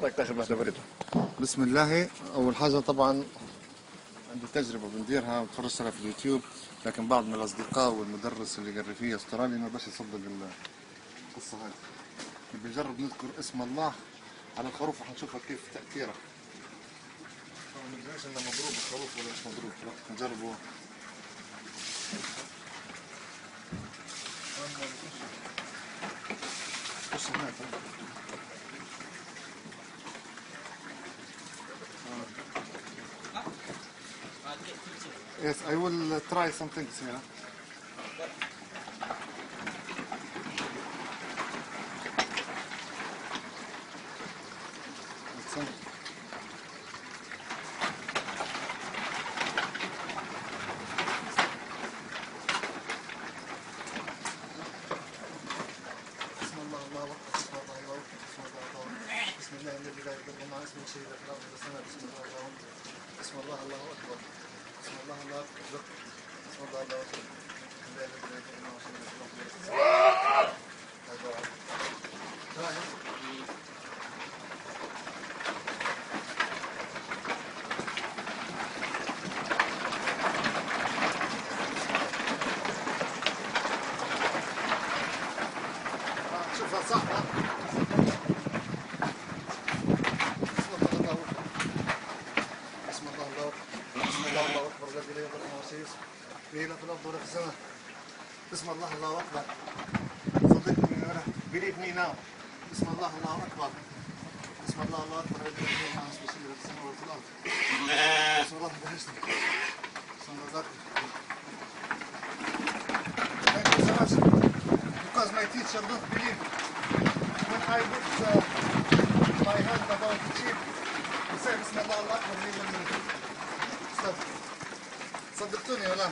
راك تاخذ واحده بريده. بسم الله. اول حاجه طبعا عندي تجربه بنديرها وتفرجت لها في اليوتيوب، لكن بعض من الاصدقاء والمدرس اللي قري فيه استرالي ما باش يصدق القصه هذه. بنجرب نذكر اسم الله على الخروف وحنشوفها كيف تاثيره. ما ندريش انه مضروب الخروف ولا مش مضروب، نجربه. Yes, I will try some things here. بسم الله الذي لا يضر مع اسمه شيء في الارض والسماء. بسم الله الله اكبر. بسم الله الله اكبر. بسم الله الله اكبر. بسم الله الله اكبر. بسم الله الذي لا يضر مع اسمه شيء في الارض والسماء. شوفها صح. الله أكبر الذي لا يضر مع اسمه شيء في الأرض ولا في السماء. بسم الله الله أكبر. صدقني أنا. Believe me now. بسم الله الله أكبر. بسم الله الله أكبر الذي لا يضر مع اسمه شيء في السماء ولا في الأرض. بسم الله بهشتك. بسم الله أكبر. Thank you so much. Because my teacher don't believe when I put my hand above the sheep, he said بسم الله الله أكبر. صدقتوني ولا؟